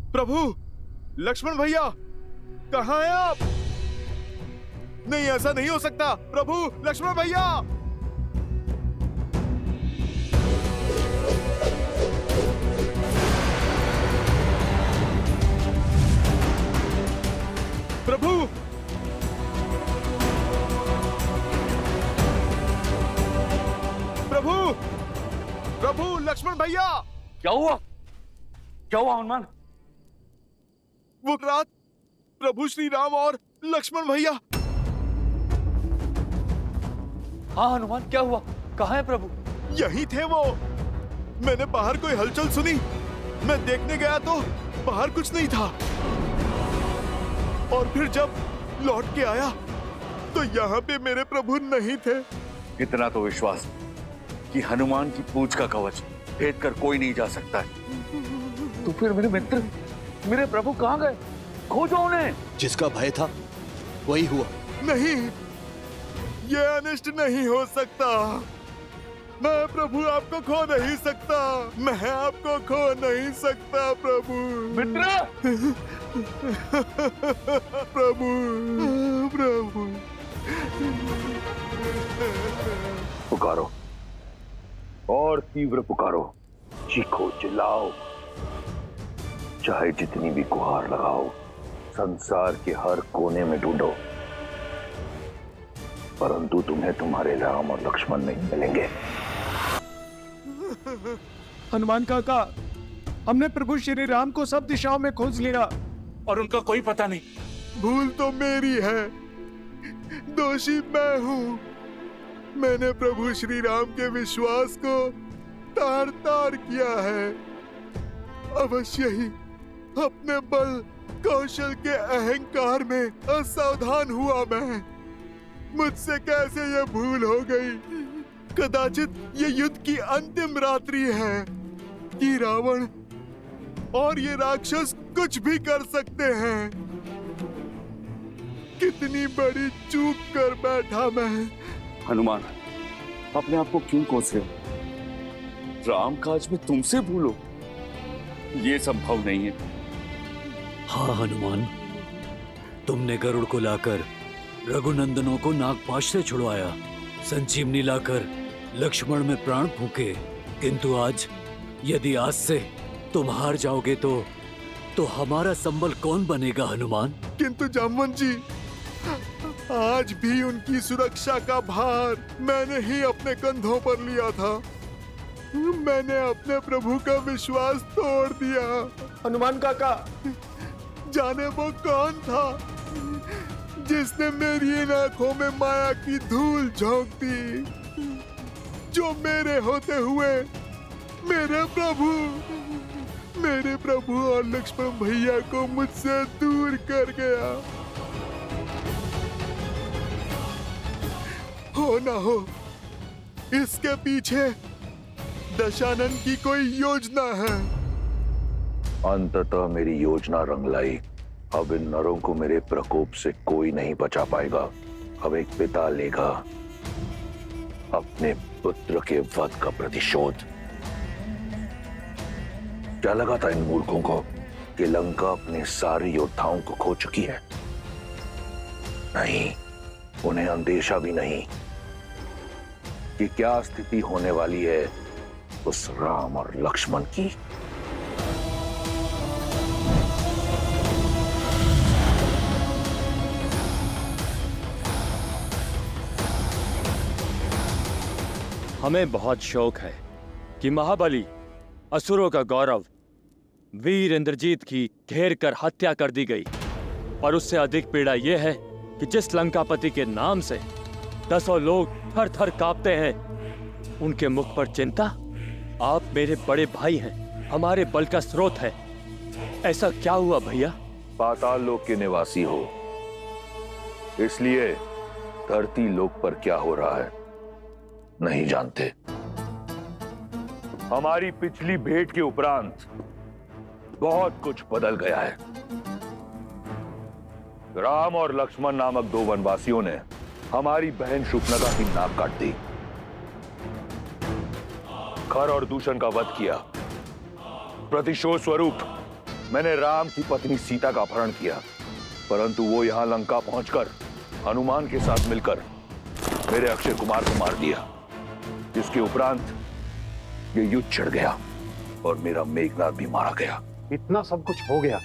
प्रभु, लक्ष्मण भैया, कहाँ हैं आप? नहीं, ऐसा नहीं हो सकता। प्रभु, लक्ष्मण भैया। प्रभु, प्रभु, प्रभु, लक्ष्मण भैया। क्या हुआ? क्या हुआ हनुमान? वो रात प्रभु श्री राम और लक्ष्मण भैया। हाँ हनुमान, क्या हुआ? कहाँ है प्रभु? यही थे वो। मैंने बाहर कोई हलचल सुनी। मैं देखने गया तो बाहर कुछ नहीं था, और फिर जब लौट के आया तो यहाँ पे मेरे प्रभु नहीं थे। इतना तो विश्वास कि हनुमान की पूंछ का कवच भेद कर कोई नहीं जा सकता है। तो फिर मेरे मित्र, मेरे प्रभु कहाँ गए? खोजो उन्हें। जिसका भय था वही हुआ। नहीं, ये अनिष्ट नहीं हो सकता। मैं प्रभु आपको खो नहीं सकता। मैं आपको खो नहीं सकता प्रभु। मित्र, प्रभु, प्रभु। पुकारो और तीव्र पुकारो, चीखो चिल्लाओ, चाहे जितनी भी गुहार लगाओ, संसार के हर कोने में ढूंढो, परंतु तुम्हें तुम्हारे राम और लक्ष्मण नहीं मिलेंगे। हनुमान काका, हमने प्रभु श्री राम को सब दिशाओं में खोज लिया और उनका कोई पता नहीं। भूल तो मेरी है, दोषी मैं हूँ। मैंने प्रभु श्री राम के विश्वास को तार तार किया है। अवश्य ही अपने बल कौशल के अहंकार में असावधान हुआ मैं। मुझसे कैसे ये भूल हो गई? कदाचित ये युद्ध की अंतिम रात्रि है कि रावण और ये राक्षस कुछ भी कर सकते हैं। कितनी बड़ी चूक कर बैठा मैं। हनुमान, अपने आप को क्यों कोस रहे हो? राम काज में तुमसे भूलो, ये संभव नहीं है। हाँ हनुमान, तुमने गरुड़ को लाकर रघुनंदनों को नागपाश से छुड़वाया, संजीवनी लाकर लक्ष्मण में प्राण फूके, किंतु आज यदि आज से तुम हार जाओगे तो हमारा संबल कौन बनेगा हनुमान? किंतु जामवंत जी, आज भी उनकी सुरक्षा का भार मैंने ही अपने कंधों पर लिया था। मैंने अपने प्रभु का विश्वास तोड़ दिया। हनुमान काका, जाने वो कौन था जिसने मेरी इन आंखों में माया की धूल झोंक दी, जो मेरे होते हुए मेरे प्रभु और लक्ष्मण भैया को मुझसे दूर कर गया। हो ना हो, इसके पीछे दशानन की कोई योजना है। अंततः मेरी योजना रंग लाई। अब इन नरों को मेरे प्रकोप से कोई नहीं बचा पाएगा। अब एक पिता लेगा अपने पुत्र के वध का प्रतिशोध। क्या लगा था इन मूर्खों को कि लंका अपने सारे योद्धाओं को खो चुकी है? नहीं, उन्हें अंदेशा भी नहीं कि क्या स्थिति होने वाली है उस राम और लक्ष्मण की। हमें बहुत शौक है कि महाबली असुरों का गौरव वीर इंद्रजीत की घेर कर हत्या कर दी गई, और उससे अधिक पीड़ा यह है कि जिस लंकापति के नाम से दसों लोग थर थर कांपते हैं, उनके मुख पर चिंता। आप मेरे बड़े भाई हैं, हमारे बल का स्रोत है। ऐसा क्या हुआ भैया? पाताल लोक के निवासी हो, इसलिए धरती लोक पर क्या हो रहा है नहीं जानते। हमारी पिछली भेंट के उपरांत बहुत कुछ बदल गया है। राम और लक्ष्मण नामक दो वनवासियों ने हमारी बहन शूर्पणखा की नाक काट दी, खर और दूषण का वध किया। प्रतिशोध स्वरूप मैंने राम की पत्नी सीता का अपहरण किया, परंतु वो यहां लंका पहुंचकर हनुमान के साथ मिलकर मेरे अक्षय कुमार को मार दिया। जिसके उपरांत ये युद्ध छिड़ गया और मेरा मेघनाद भी मारा गया। इतना सब कुछ हो गया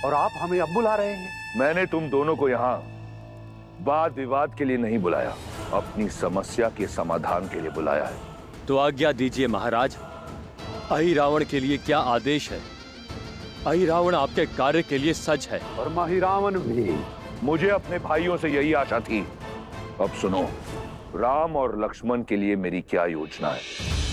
और आप हमें अब बुला रहे हैं? मैंने तुम दोनों को यहाँ वाद विवाद के लिए नहीं बुलाया, अपनी समस्या के समाधान के लिए बुलाया है। तो आज्ञा दीजिए महाराज, अहि रावण के लिए क्या आदेश है? अहि रावण आपके कार्य के लिए सच है। और माही रावण भी। मुझे अपने भाइयों से यही आशा थी। अब सुनो, राम और लक्ष्मण के लिए मेरी क्या योजना है।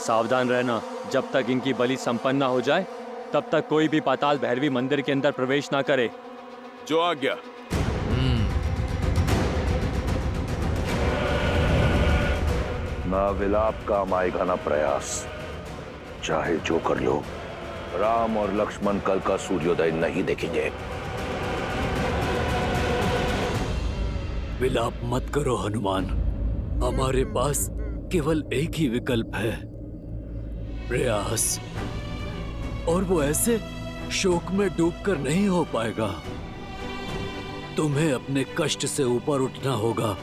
सावधान रहना, जब तक इनकी बलि संपन्न न हो जाए तब तक कोई भी पाताल भैरवी मंदिर के अंदर प्रवेश ना करे। जो आज्ञा। ना विलाप काम आएगा ना प्रयास, चाहे जो कर लो, राम और लक्ष्मण कल का सूर्योदय नहीं देखेंगे। विलाप मत करो हनुमान, हमारे पास केवल एक ही विकल्प है, प्रयास। और वो ऐसे शोक में डूबकर नहीं हो पाएगा। तुम्हें अपने कष्ट से ऊपर उठना होगा,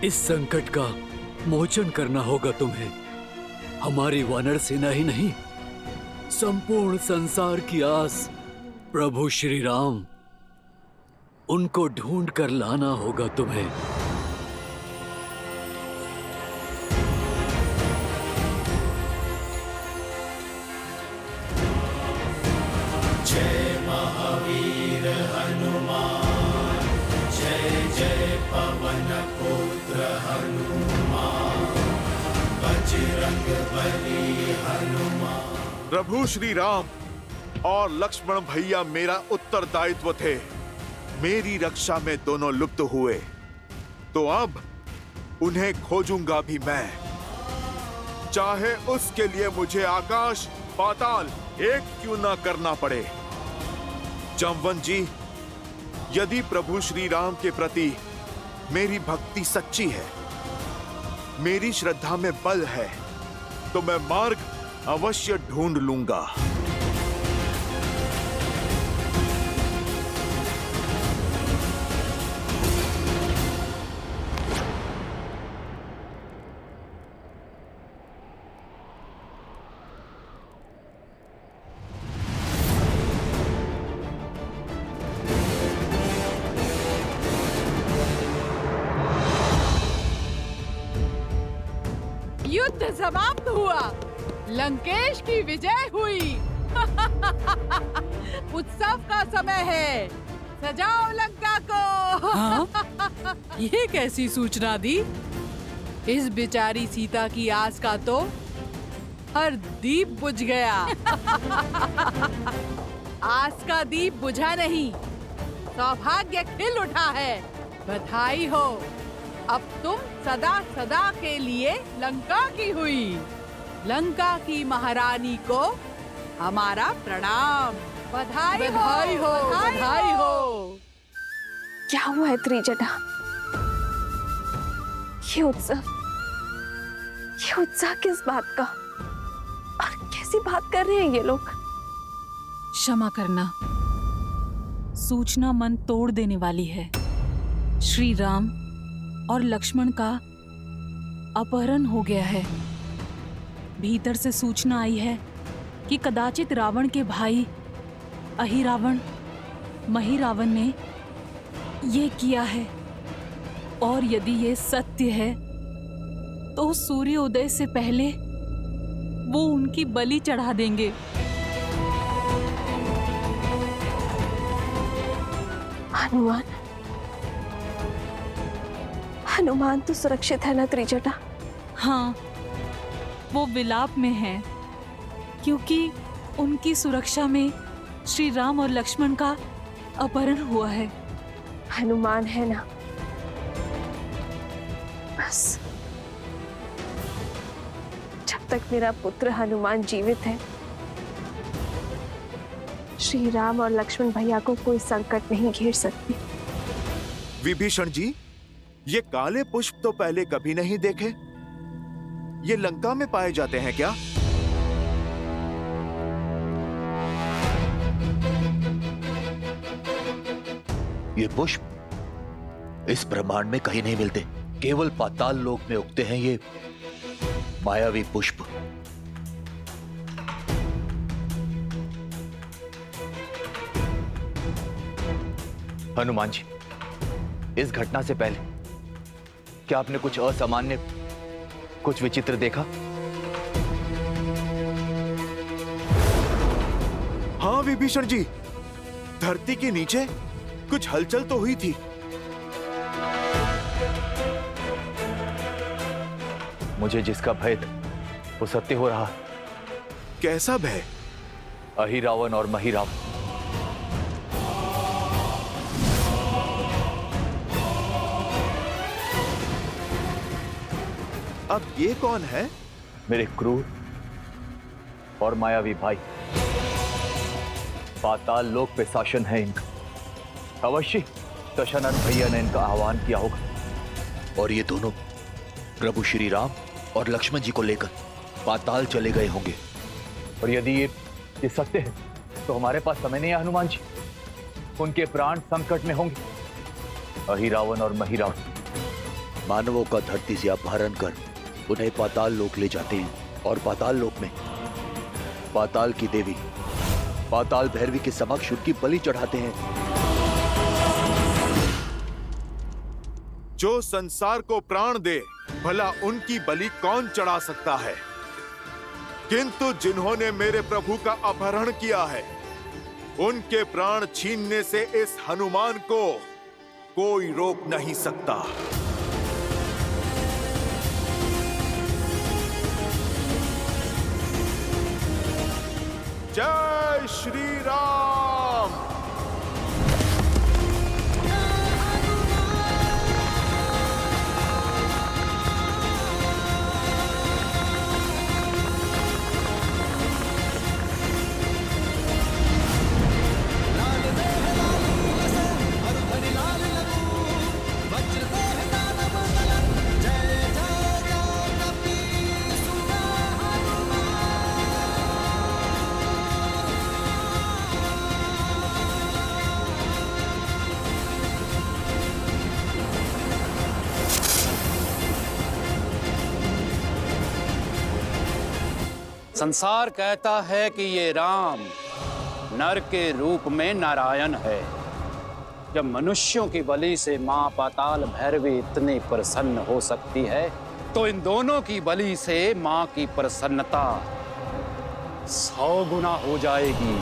इस संकट का मोचन करना होगा तुम्हें। हमारी वानर सेना ही नहीं, संपूर्ण संसार की आस प्रभु श्री राम, उनको ढूंढ कर लाना होगा तुम्हें। प्रभु श्री राम और लक्ष्मण भैया मेरा उत्तरदायित्व थे। मेरी रक्षा में दोनों लुप्त हुए, तो अब उन्हें खोजूंगा भी मैं, चाहे उसके लिए मुझे आकाश पाताल एक क्यों ना करना पड़े। जमवन जी, यदि प्रभु श्री राम के प्रति मेरी भक्ति सच्ची है, मेरी श्रद्धा में बल है, तो मैं मार्ग अवश्य ढूंढ लूंगा। युद्ध समाप्त हुआ, लंकेश की विजय हुई। उत्सव का समय है, सजाओ लंका को। हाँ? ये कैसी सूचना दी? इस बेचारी सीता की आस का तो हर दीप बुझ गया। आस का दीप बुझा नहीं, सौभाग्य खिल उठा है। बधाई हो, अब तुम सदा सदा के लिए लंका की हुई। लंका की महारानी को हमारा प्रणाम। बधाई हो, बधाई हो, बधाई हो। क्या हुआ है त्रिजटा? ये उत्साह किस बात का? और कैसी बात कर रहे हैं ये लोग? क्षमा करना, सूचना मन तोड़ देने वाली है। श्री राम और लक्ष्मण का अपहरण हो गया है। भीतर से सूचना आई है कि कदाचित रावण के भाई अहिरावण महिरावण ने ये किया है, और यदि ये सत्य है तो सूर्योदय से पहले वो उनकी बलि चढ़ा देंगे। हनुमान, हनुमान तो सुरक्षित है ना त्रिजटा? हाँ, वो विलाप में है क्योंकि उनकी सुरक्षा में श्री राम और लक्ष्मण का अपहरण हुआ है। हनुमान है ना? बस जब तक मेरा पुत्र हनुमान जीवित है, श्री राम और लक्ष्मण भैया को कोई संकट नहीं घेर सकती। विभीषण जी, ये काले पुष्प तो पहले कभी नहीं देखे। ये लंका में पाए जाते हैं क्या? ये पुष्प इस ब्रह्मांड में कहीं नहीं मिलते, केवल पाताल लोक में उगते हैं ये मायावी पुष्प। हनुमान जी, इस घटना से पहले क्या आपने कुछ असामान्य, कुछ विचित्र देखा? हाँ विभीषण जी, धरती के नीचे कुछ हलचल तो हुई थी। मुझे जिसका भय था वो सत्य हो रहा। कैसा भय? अहिरावण और महिरावण। अब ये कौन है? मेरे क्रूर और मायावी भाई। पाताल लोक पे शासन है इनका। अवश्य दशरथ भैया ने इनका आह्वान किया होगा और ये दोनों प्रभु श्री राम और लक्ष्मण जी को लेकर पाताल चले गए होंगे। और यदि ये सत्य है तो हमारे पास समय नहीं है हनुमान जी। उनके प्राण संकट में होंगे। अहिरावण और महिरावण मानवों का धरती से अपहरण कर उन्हें पाताल लोक ले जाते हैं और पाताल लोक में पाताल की देवी पाताल भैरवी के समक्ष उनकी बलि चढ़ाते हैं। जो संसार को प्राण दे, भला उनकी बलि कौन चढ़ा सकता है? किंतु जिन्होंने मेरे प्रभु का अपहरण किया है, उनके प्राण छीनने से इस हनुमान को कोई रोक नहीं सकता। जय श्री राम। संसार कहता है कि ये राम नर के रूप में नारायण है। जब मनुष्यों की बलि से मां पाताल भैरवी इतनी प्रसन्न हो सकती है, तो इन दोनों की बलि से मां की प्रसन्नता 100 गुना हो जाएगी।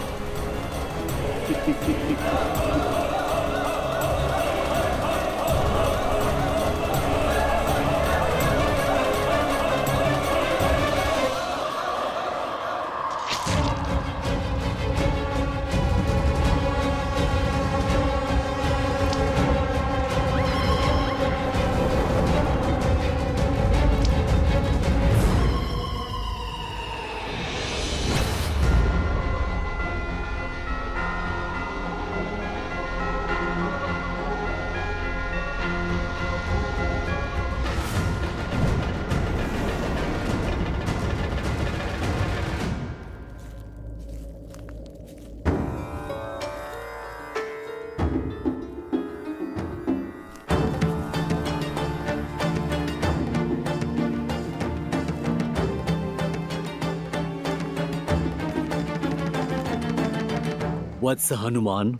वत्स हनुमान,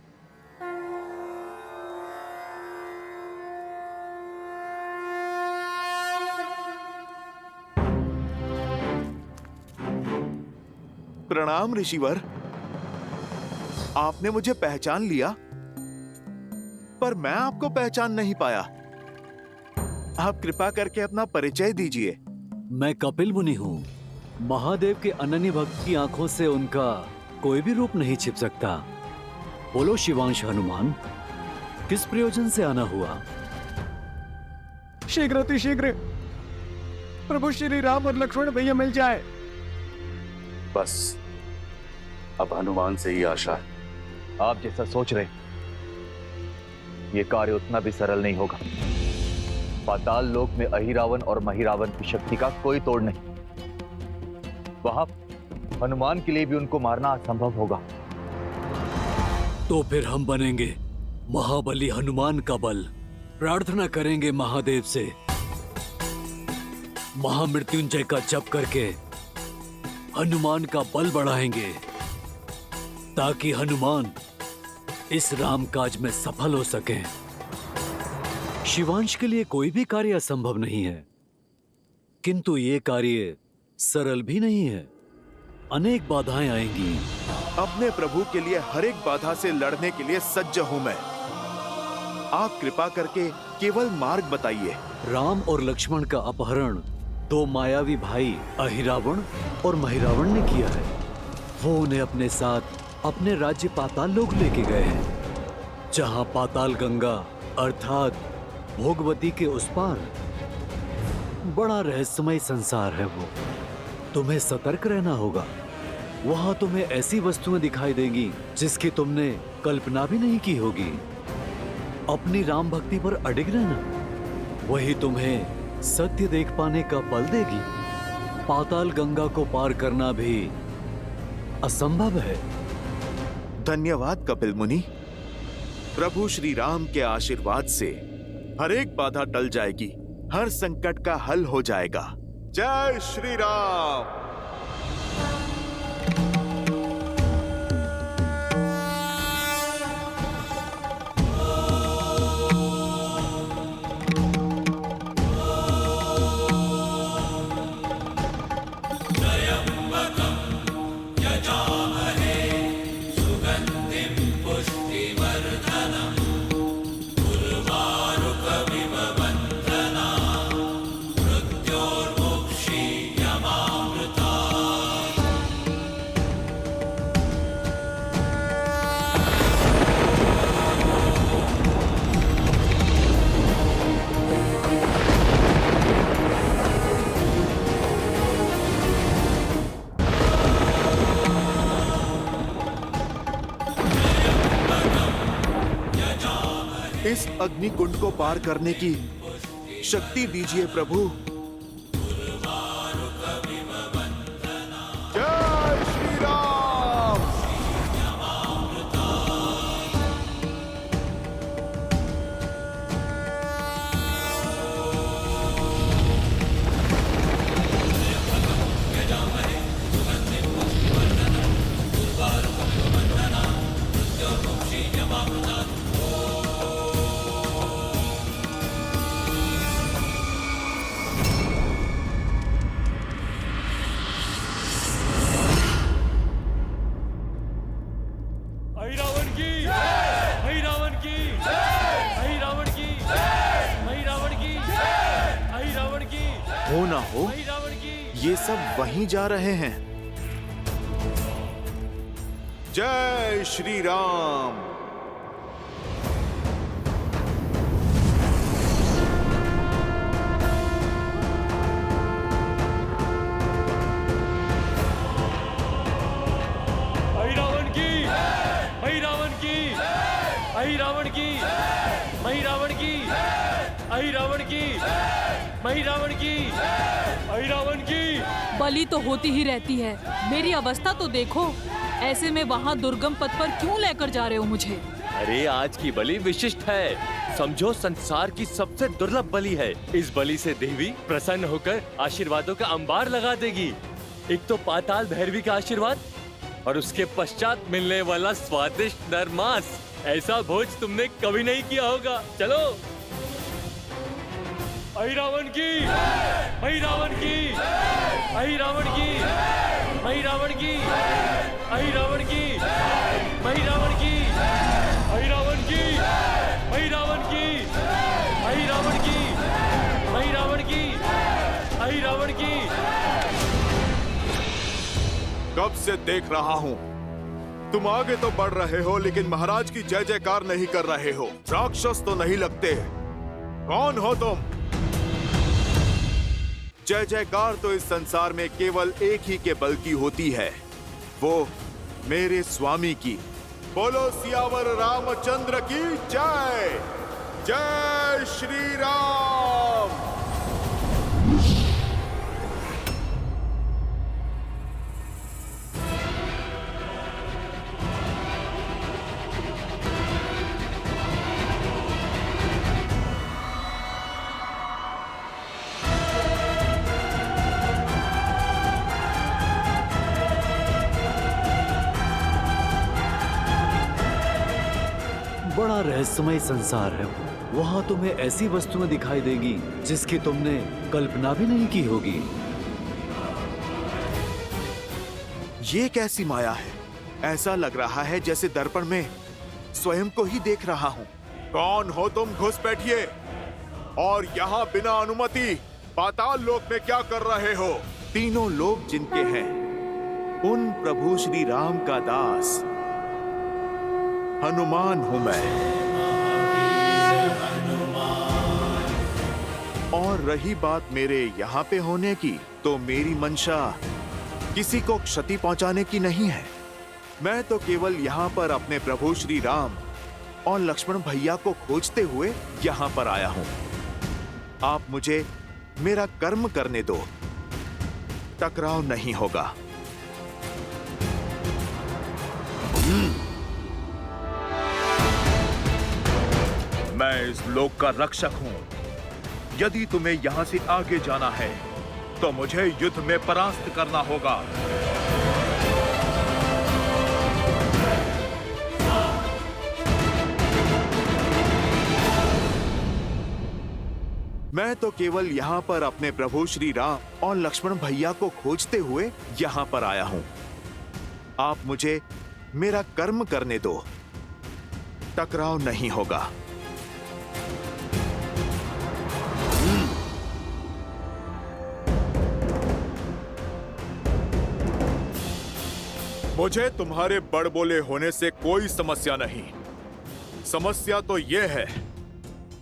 प्रणाम ऋषिवर। आपने मुझे पहचान लिया, पर मैं आपको पहचान नहीं पाया। आप कृपा करके अपना परिचय दीजिए। मैं कपिल मुनि हूँ। महादेव के अनन्य भक्त की आंखों से उनका कोई भी रूप नहीं छिप सकता। बोलो शिवांश हनुमान, किस प्रयोजन से आना हुआ? शीघ्र अतिशीघ्र प्रभु श्री राम और लक्ष्मण भैया मिल जाए। बस अब हनुमान से ही आशा है। आप जैसा सोच रहे ये कार्य उतना भी सरल नहीं होगा। पाताल लोक में अहिरावण और महिरावण की शक्ति का कोई तोड़ नहीं। वहां हनुमान के लिए भी उनको मारना असंभव होगा। तो फिर हम बनेंगे महाबली हनुमान का बल। प्रार्थना करेंगे महादेव से, महामृत्युंजय का जप करके हनुमान का बल बढ़ाएंगे, ताकि हनुमान इस राम काज में सफल हो सके। शिवांश के लिए कोई भी कार्य असंभव नहीं है, किंतु ये कार्य सरल भी नहीं है। अनेक बाधाएं आएंगी। अपने प्रभु के लिए हर एक बाधा से लड़ने के लिए सज्ज हूं मैं। आप कृपा करके केवल मार्ग बताइए। राम और लक्ष्मण का अपहरण दो मायावी भाई अहिरावण और महिरावण ने किया है। वो उन्हें अपने साथ अपने राज्य पाताल लोक लेके गए हैं, जहां पाताल गंगा अर्थात भोगवती के उस पार बड़ा रहस्यमय संसार है। वो तुम्हें सतर्क रहना होगा। वहां तुम्हें ऐसी वस्तुएं दिखाई देंगी जिसकी तुमने कल्पना भी नहीं की होगी। अपनी राम भक्ति पर अडिग रहना, वही तुम्हें सत्य देख पाने का बल देगी। पाताल गंगा को पार करना भी असंभव है। धन्यवाद कपिल मुनि। प्रभु श्री राम के आशीर्वाद से हर एक बाधा टल जाएगी, हर संकट का हल हो जाएगा। जय श्री राम। इस अग्निकुंड को पार करने की शक्ति दीजिए प्रभु। जय श्री राम। हो ना हो, ये सब वहीं जा रहे हैं। जय श्री राम। अहिरावण की, अहिरावण की, अहिरावण की, महिरावण की, अहिरावण की, महिरावण की, अहिरावण की। बलि तो होती ही रहती है, मेरी अवस्था तो देखो। ऐसे में वहाँ दुर्गम पथ पर क्यों लेकर जा रहे हो मुझे? अरे आज की बलि विशिष्ट है, समझो संसार की सबसे दुर्लभ बलि है। इस बलि से देवी प्रसन्न होकर आशीर्वादों का अंबार लगा देगी। एक तो पाताल भैरवी का आशीर्वाद और उसके पश्चात मिलने वाला स्वादिष्ट नर मांस, ऐसा भोज तुमने कभी नहीं किया होगा। चलो। आई रावण की, आई रावण की, आई रावण की, आई रावण की, आई रावण की, आई रावण की, आई रावण की, आई रावण की, आई रावण की, आई रावण की, आई रावण की। कब से देख रहा हूँ, तुम आगे तो बढ़ रहे हो लेकिन महाराज की जय जयकार नहीं कर रहे हो। राक्षस तो नहीं लगते। कौन हो तुम? जय जयकार तो इस संसार में केवल एक ही के बल की होती है, वो मेरे स्वामी की। बोलो सियावर रामचंद्र की जय। जय श्री राम। बड़ा रहस्यमय संसार है। वहाँ तुम्हें ऐसी वस्तुएं दिखाई देगी जिसकी तुमने कल्पना भी नहीं की होगी। ये कैसी माया है? ऐसा लग रहा है जैसे दर्पण में स्वयं को ही देख रहा हूँ। कौन हो तुम? घुस बैठिए। और यहाँ बिना अनुमति पाताल लोक में क्या कर रहे हो? तीनों लोक जिनके हैं, उन प्रभु श्री राम का दास हनुमान हूं मैं। और रही बात मेरे यहाँ पे होने की, तो मेरी मंशा किसी को क्षति पहुंचाने की नहीं है। मैं तो केवल यहाँ पर अपने प्रभु श्री राम और लक्ष्मण भैया को खोजते हुए यहाँ पर आया हूँ। आप मुझे मेरा कर्म करने दो, टकराव नहीं होगा। मैं इस लोक का रक्षक हूं। यदि तुम्हें यहां से आगे जाना है तो मुझे युद्ध में परास्त करना होगा। मैं तो केवल यहाँ पर अपने प्रभु श्री राम और लक्ष्मण भैया को खोजते हुए यहाँ पर आया हूँ। आप मुझे मेरा कर्म करने दो, टकराव नहीं होगा। मुझे तुम्हारे बड़बोले होने से कोई समस्या नहीं। समस्या तो यह है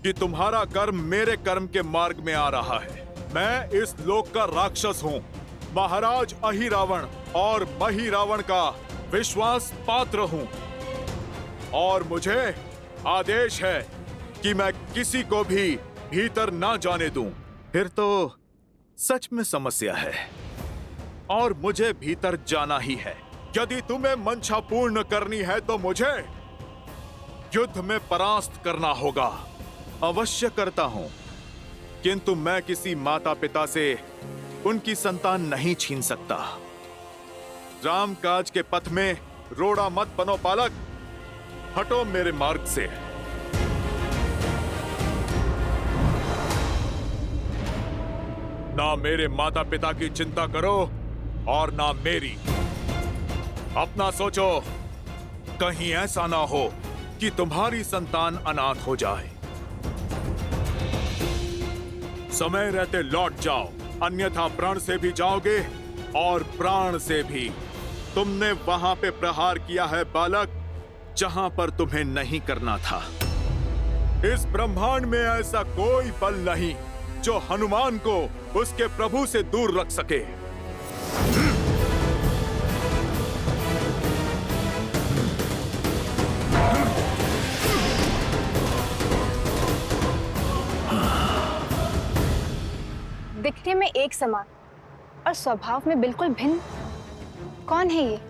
कि तुम्हारा कर्म मेरे कर्म के मार्ग में आ रहा है। मैं इस लोक का राक्षस हूँ, महाराज अहिरावण और महिरावण का विश्वास पात्र हूँ। और मुझे आदेश है कि मैं किसी को भी भीतर ना जाने दूं। फिर तो सच में समस्या है और मुझे भीतर जाना ही है। यदि तुम्हें मंशा पूर्ण करनी है तो मुझे युद्ध में परास्त करना होगा। अवश्य करता हूं, किंतु मैं किसी माता पिता से उनकी संतान नहीं छीन सकता। रामकाज के पथ में रोड़ा मत बनो बालक, हटो मेरे मार्ग से। ना मेरे माता पिता की चिंता करो और ना मेरी। अपना सोचो, कहीं ऐसा ना हो कि तुम्हारी संतान अनाथ हो जाए। समय रहते लौट जाओ, अन्यथा प्राण से भी जाओगे और प्राण से भी। तुमने वहां पे प्रहार किया है बालक, जहां पर तुम्हें नहीं करना था। इस ब्रह्मांड में ऐसा कोई बल नहीं जो हनुमान को उसके प्रभु से दूर रख सके। दिखने में एक समान और स्वभाव में बिल्कुल भिन्न। कौन है ये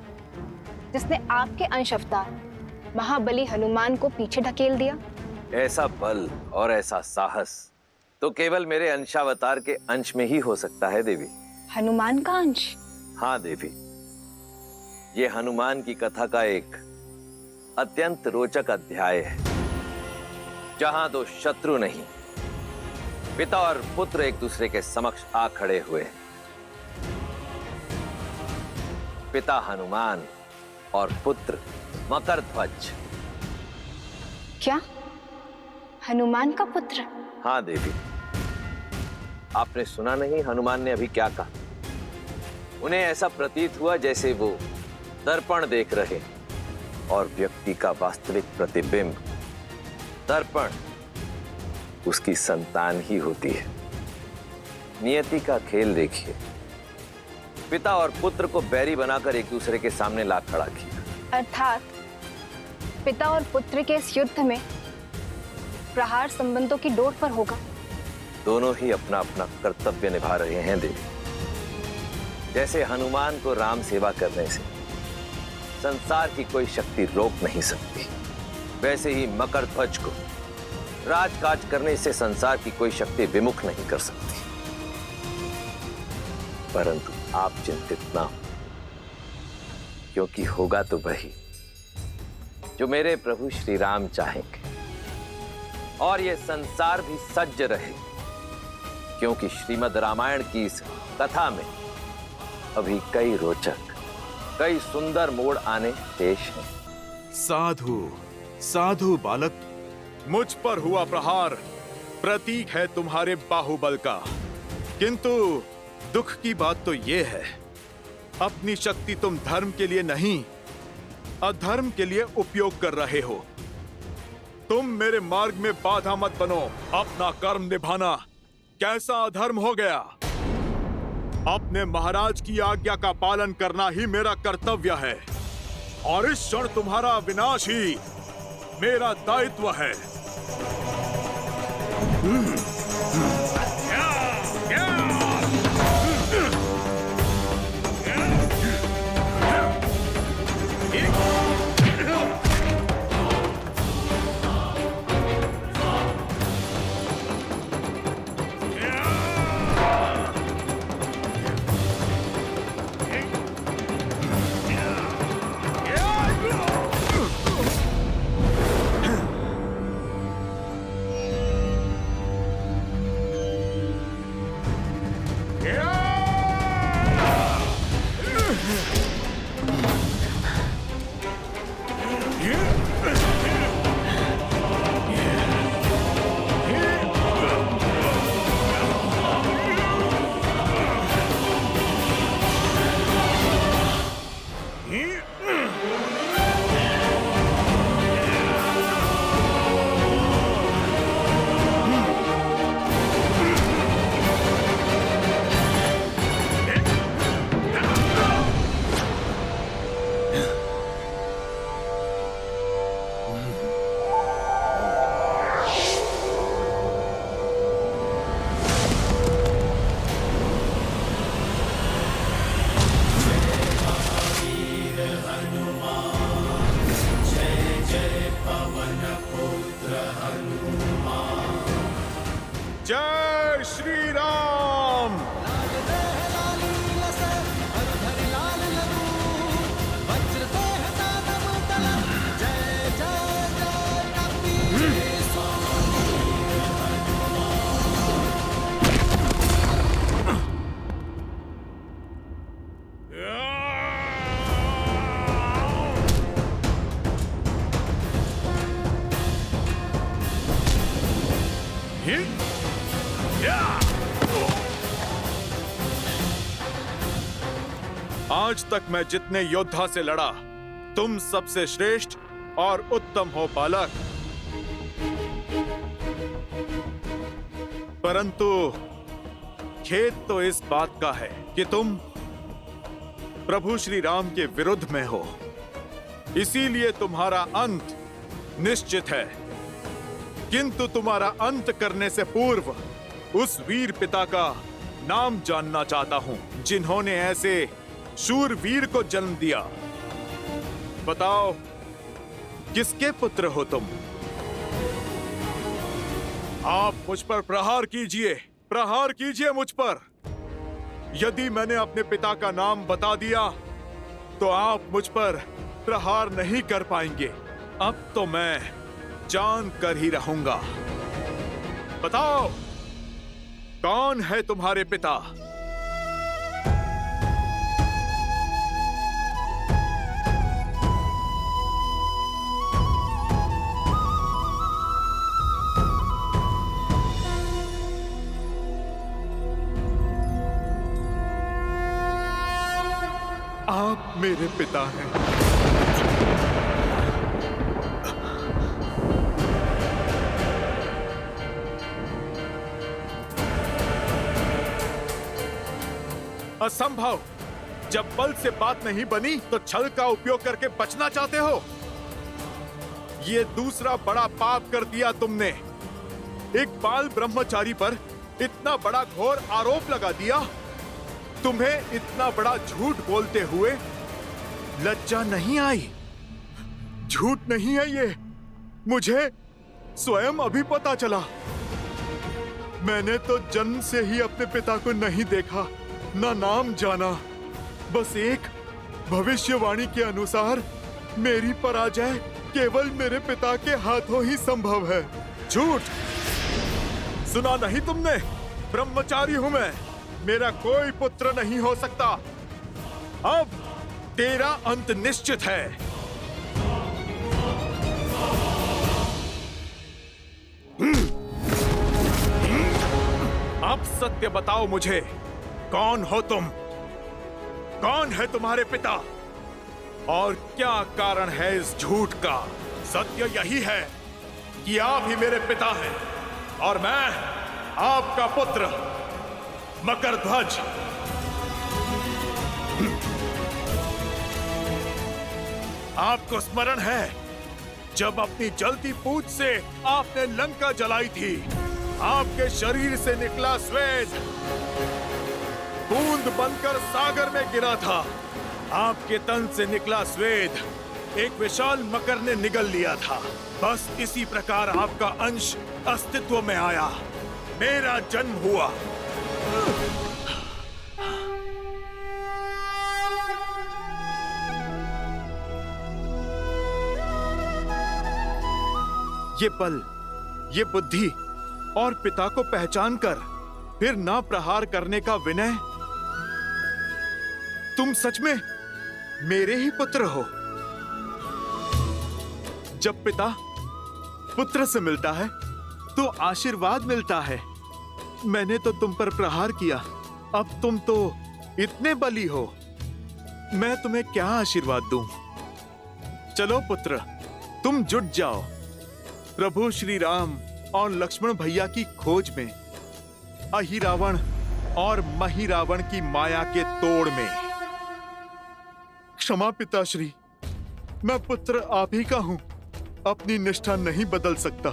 जिसने आपके अंश अवतार महाबली हनुमान को पीछे ढकेल दिया? ऐसा बल और ऐसा साहस तो केवल मेरे अंशावतार के अंश में ही हो सकता है देवी। हनुमान का अंश? हाँ देवी, ये हनुमान की कथा का एक अत्यंत रोचक अध्याय है, जहां दो शत्रु नहीं, पिता और पुत्र एक दूसरे के समक्ष आ खड़े हुए। पिता हनुमान और पुत्र मकरध्वज। क्या हनुमान का पुत्र? हाँ देवी, आपने सुना नहीं हनुमान ने अभी क्या कहा? उन्हें ऐसा प्रतीत हुआ जैसे वो दर्पण देख रहे और व्यक्ति का वास्तविक प्रतिबिंब दर्पण उसकी संतान ही होती है। नियति का खेल देखिए, पिता और पुत्र को बैरी बनाकर एक दूसरे के सामने ला खड़ा किया। अर्थात पिता और पुत्र के इस युद्ध में प्रहार संबंधों की डोर पर होगा। दोनों ही अपना अपना कर्तव्य निभा रहे हैं देवी। जैसे हनुमान को राम सेवा करने से संसार की कोई शक्ति रोक नहीं सकती, वैसे ही मकरध्वज को राजकाज करने से संसार की कोई शक्ति विमुख नहीं कर सकती। परंतु आप चिंतित ना हो, क्योंकि होगा तो वही जो मेरे प्रभु श्री राम चाहेंगे, और ये संसार भी सज्ज रहे, क्योंकि श्रीमद् रामायण की इस कथा में अभी कई रोचक, कई सुंदर मोड़ आने शेष हैं। साधु साधु बालक, मुझ पर हुआ प्रहार प्रतीक है तुम्हारे बाहुबल का, किंतु दुख की बात तो यह है, अपनी शक्ति तुम धर्म के लिए नहीं, अधर्म के लिए उपयोग कर रहे हो। तुम मेरे मार्ग में बाधा मत बनो। अपना कर्म निभाना कैसा अधर्म हो गया? अपने महाराज की आज्ञा का पालन करना ही मेरा कर्तव्य है, और इस क्षण तुम्हारा विनाश ही मेरा दायित्व है। जय श्री राम। आज तक मैं जितने योद्धा से लड़ा, तुम सबसे श्रेष्ठ और उत्तम हो बालक। परंतु खेद तो इस बात का है कि तुम प्रभु श्री राम के विरुद्ध में हो, इसीलिए तुम्हारा अंत निश्चित है। किंतु तुम्हारा अंत करने से पूर्व उस वीर पिता का नाम जानना चाहता हूं, जिन्होंने ऐसे शूरवीर को जन्म दिया। बताओ, किसके पुत्र हो तुम? आप मुझ पर प्रहार कीजिए मुझ पर। यदि मैंने अपने पिता का नाम बता दिया तो आप मुझ पर प्रहार नहीं कर पाएंगे। अब तो मैं जान कर ही रहूंगा। बताओ, कौन है तुम्हारे पिता? आप मेरे पिता हैं। असंभव। जब बल से बात नहीं बनी तो छल का उपयोग करके बचना चाहते हो। ये दूसरा बड़ा पाप कर दिया तुमने। एक बाल ब्रह्मचारी पर इतना बड़ा घोर आरोप लगा दिया। तुम्हें इतना बड़ा झूठ बोलते हुए लज्जा नहीं आई? झूठ नहीं है ये, मुझे स्वयं अभी पता चला। मैंने तो जन्म से ही अपने पिता को नहीं देखा, ना नाम जाना। बस एक भविष्यवाणी के अनुसार मेरी पराजय केवल मेरे पिता के हाथों ही संभव है। झूठ! सुना नहीं तुमने? ब्रह्मचारी हूं मैं, मेरा कोई पुत्र नहीं हो सकता। अब तेरा अंत निश्चित है। अब सत्य बताओ मुझे, कौन हो तुम? कौन है तुम्हारे पिता? और क्या कारण है इस झूठ का? सत्य यही है कि आप ही मेरे पिता हैं और मैं आपका पुत्र मकरध्वज। आपको स्मरण है जब अपनी जलती पूंछ से आपने लंका जलाई थी? आपके शरीर से निकला स्वेद बूंद बनकर सागर में गिरा था। आपके तन से निकला स्वेद एक विशाल मकर ने निगल लिया था। बस इसी प्रकार आपका अंश अस्तित्व में आया, मेरा जन्म हुआ। ये बल, ये बुद्धि और पिता को पहचान कर फिर ना प्रहार करने का विनय, तुम सच में मेरे ही पुत्र हो। जब पिता पुत्र से मिलता है तो आशीर्वाद मिलता है। मैंने तो तुम पर प्रहार किया, अब तुम तो इतने बली हो, मैं तुम्हें क्या आशीर्वाद दूं? चलो पुत्र, तुम जुट जाओ प्रभु श्री राम और लक्ष्मण भैया की खोज में, अहिरावण और महिरावण की माया के तोड़ में। क्षमा पिताश्री, मैं पुत्र आप ही का हूं। अपनी निष्ठा नहीं बदल सकता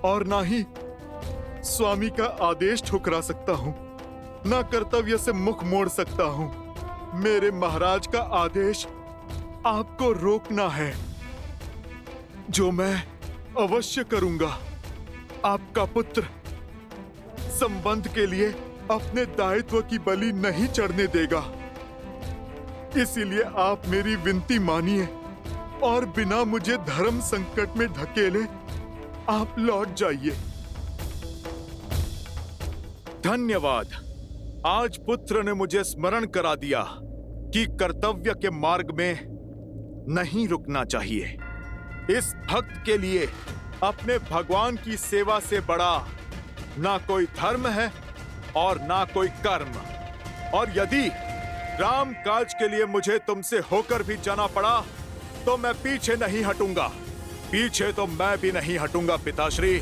और ना ही स्वामी का आदेश ठुकरा सकता हूं, ना कर्तव्य से मुख मोड़ सकता हूं। मेरे महाराज का आदेश आपको रोकना है, जो मैं अवश्य करूंगा। आपका पुत्र संबंध के लिए अपने दायित्व की बलि नहीं चढ़ने देगा। इसीलिए आप मेरी विनती मानिए और बिना मुझे धर्म संकट में धकेले आप लौट जाइए। धन्यवाद। आज पुत्र ने मुझे स्मरण करा दिया कि कर्तव्य के मार्ग में नहीं रुकना चाहिए। इस भक्त के लिए अपने भगवान की सेवा से बड़ा ना कोई धर्म है और ना कोई कर्म। और यदि राम काज के लिए मुझे तुमसे होकर भी जाना पड़ा तो मैं पीछे नहीं हटूंगा। पीछे तो मैं भी नहीं हटूंगा पिताश्री।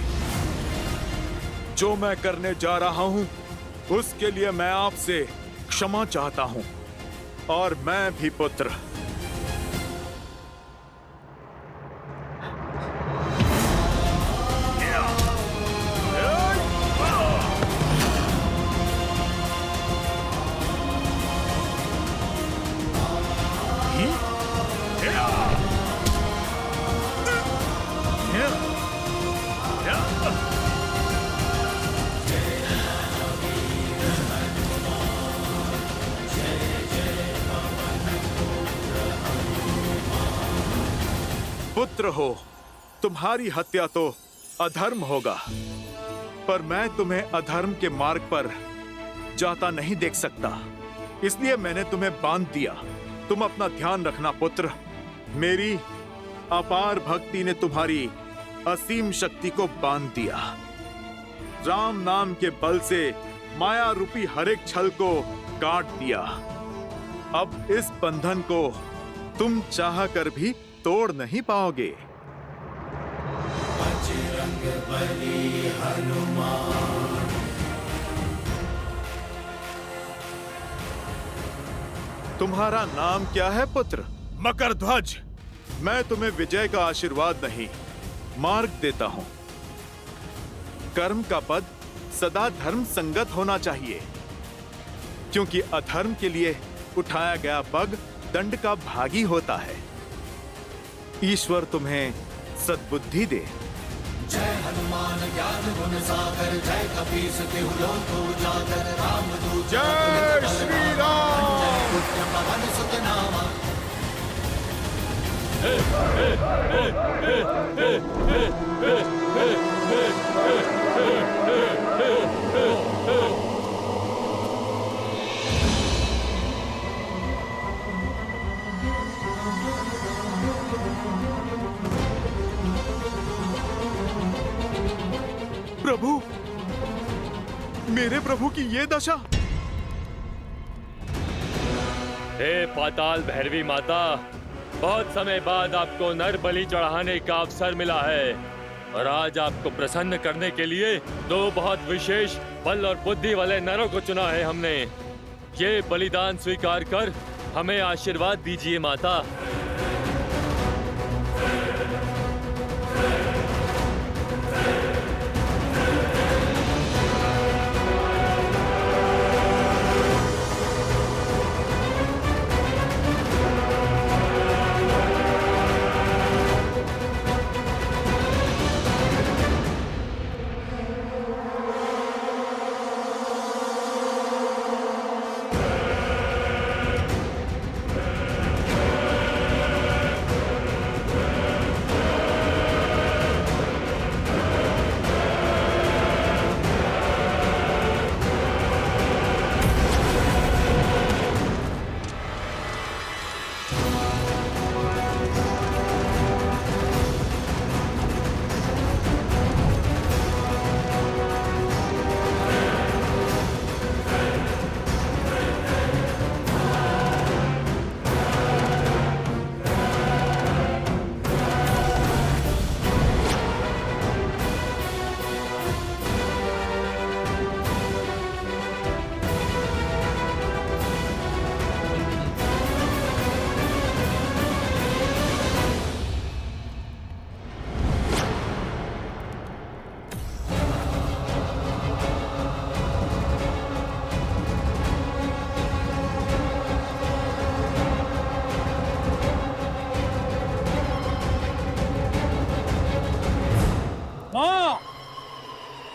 जो मैं करने जा रहा हूं उसके लिए मैं आपसे क्षमा चाहता हूं। और मैं भी पुत्र पुत्र हो, तुम्हारी हत्या तो अधर्म होगा, पर मैं तुम्हें अधर्म के मार्ग पर जाता नहीं देख सकता, इसलिए मैंने तुम्हें बांध दिया। तुम अपना ध्यान रखना पुत्र। मेरी अपार भक्ति ने तुम्हारी असीम शक्ति को बांध दिया। राम नाम के बल से माया रूपी हर एक छल को काट दिया। अब इस बंधन को तुम चाह कर भी तोड़ नहीं पाओगे। बजरंग बली हनुमान। तुम्हारा नाम क्या है पुत्र? मकरध्वज। मैं तुम्हें विजय का आशीर्वाद नहीं, मार्ग देता हूं। कर्म का पद सदा धर्म संगत होना चाहिए, क्योंकि अधर्म के लिए उठाया गया पग दंड का भागी होता है। ईश्वर तुम्हें सद्बुद्धि दे। जय हनुमान ज्ञान गुण सागर, जय कपीस तिहु लोक उजागर, रामदूत जय श्री राम। जय पुत्र पवन सुत नामा। प्रभु, मेरे प्रभु की ये दशा। हे पाताल भैरवी माता, बहुत समय बाद आपको नर बलि चढ़ाने का अवसर मिला है और आज आपको प्रसन्न करने के लिए दो बहुत विशेष बल और बुद्धि वाले नरों को चुना है हमने। ये बलिदान स्वीकार कर हमें आशीर्वाद दीजिए माता।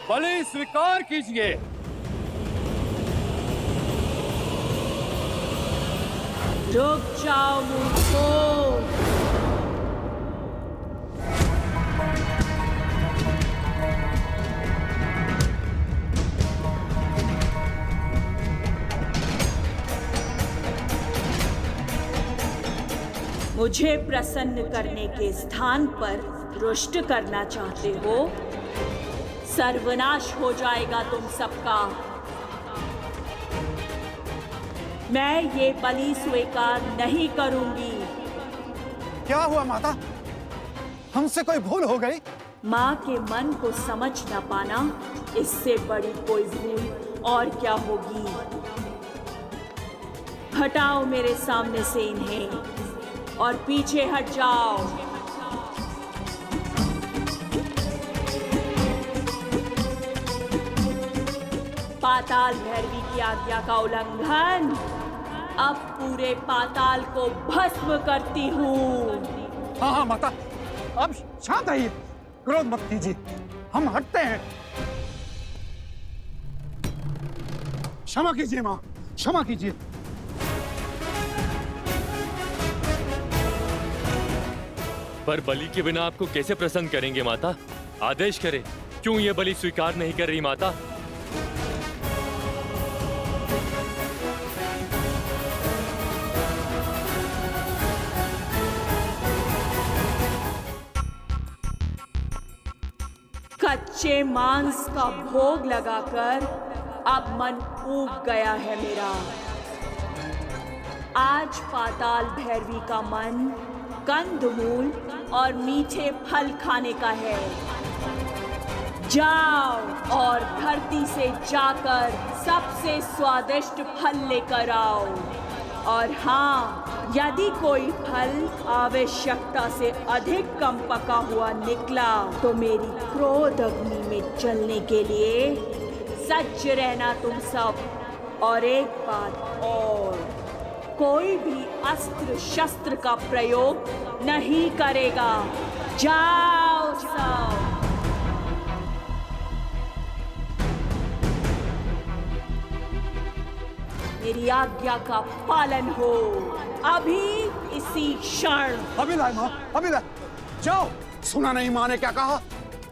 बलि स्वीकार कीजिए। रुक जाओ मूर्खों। मुझे प्रसन्न करने के स्थान पर रुष्ट करना चाहते हो? सर्वनाश हो जाएगा तुम सबका। मैं ये बलि स्वीकार नहीं करूंगी। क्या हुआ माता? हमसे कोई भूल हो गई? माँ के मन को समझ न पाना, इससे बड़ी कोई भूल और क्या होगी। हटाओ मेरे सामने से इन्हें और पीछे हट जाओ। पाताल भैरवी की आज्ञा का उल्लंघन। अब पूरे पाताल को भस्म करती हूँ। हाँ हाँ माता, अब शांत रहिए, क्रोध मत कीजिए, हम हटते हैं। क्षमा कीजिए माँ, क्षमा कीजिए। पर बलि के बिना आपको कैसे प्रसन्न करेंगे माता? आदेश करें, क्यों ये बलि स्वीकार नहीं कर रही माता? कच्चे मांस का भोग लगाकर अब मन ऊब गया है मेरा। आज पाताल भैरवी का मन कंदमूल और मीठे फल खाने का है। जाओ और धरती से जाकर सबसे स्वादिष्ट फल लेकर आओ। और हाँ, यदि कोई फल आवश्यकता से अधिक कम पका हुआ निकला तो मेरी क्रोध अग्नि में जलने के लिए सज्ज रहना तुम सब। और एक बात और, कोई भी अस्त्र शस्त्र का प्रयोग नहीं करेगा। जाओ सब। मेरी आज्ञा का पालन हो अभी इसी क्षण। अभी लाए माँ, अभी लाए। जाओ, सुना नहीं माँ ने क्या कहा?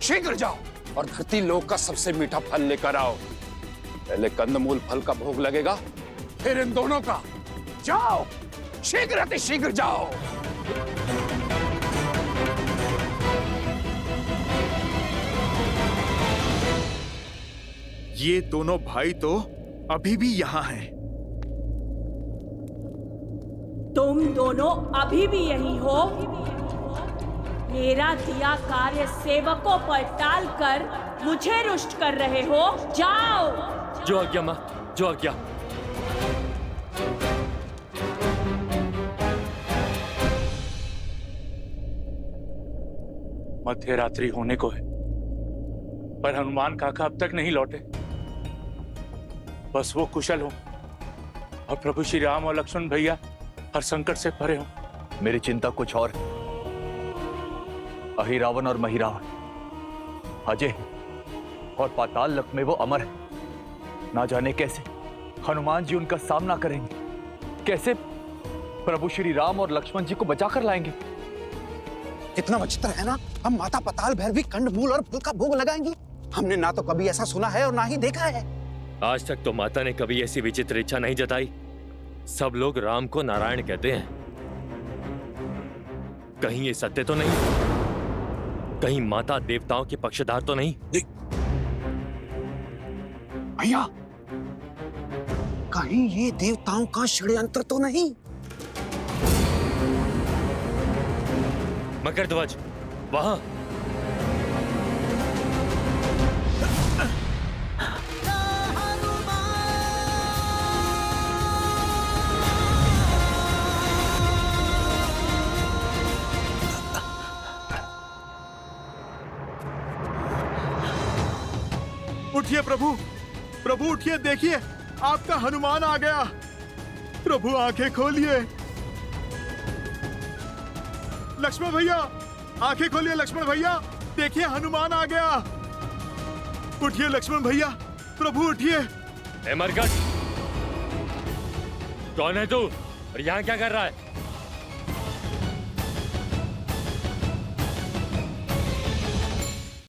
शीघ्र जाओ और धरती लोक का सबसे मीठा फल लेकर आओ। पहले कंदमूल फल का भोग लगेगा, फिर इन दोनों का। जाओ, शीघ्र अति शीघ्र जाओ। ये दोनों भाई तो अभी भी यहाँ हैं। तुम दोनों अभी भी यही हो? मेरा दिया कार्य सेवकों पर टालकर मुझे रुष्ट कर रहे हो? जाओ। जो आज्ञा माँ, जो आज्ञा। मध्य रात्रि होने को है, पर हनुमान काका अब तक नहीं लौटे। बस वो कुशल हो और प्रभु श्री राम और लक्ष्मण भैया हर संकट से परे हो। मेरी चिंता कुछ और। अहिरावण और महिरावण अजय और पाताल लोक में वो अमर है। ना जाने कैसे हनुमान जी उनका सामना करेंगे, कैसे प्रभु श्री राम और लक्ष्मण जी को बचाकर लाएंगे। कितना विचित्र है ना, हम माता पाताल भैरवी कंदमूल और फल का भोग लगाएंगी। हमने ना तो कभी ऐसा सुना है और ना ही देखा है। आज तक तो माता ने कभी ऐसी विचित्र इच्छा नहीं जताई। सब लोग राम को नारायण कहते हैं। कहीं ये सत्य तो नहीं? कहीं माता देवताओं के पक्षधर तो नहीं? भैया, कहीं ये देवताओं का षड्यंत्र तो नहीं? मकरध्वज, वहां। उठिए प्रभु, प्रभु उठिए, देखिए आपका हनुमान आ गया। प्रभु आंखें खोलिए। लक्ष्मण भैया, आंखें खोलिए। लक्ष्मण भैया, देखिए हनुमान आ गया। उठिए लक्ष्मण भैया, प्रभु उठिए। मरकट, कौन है तू और यहाँ क्या कर रहा है?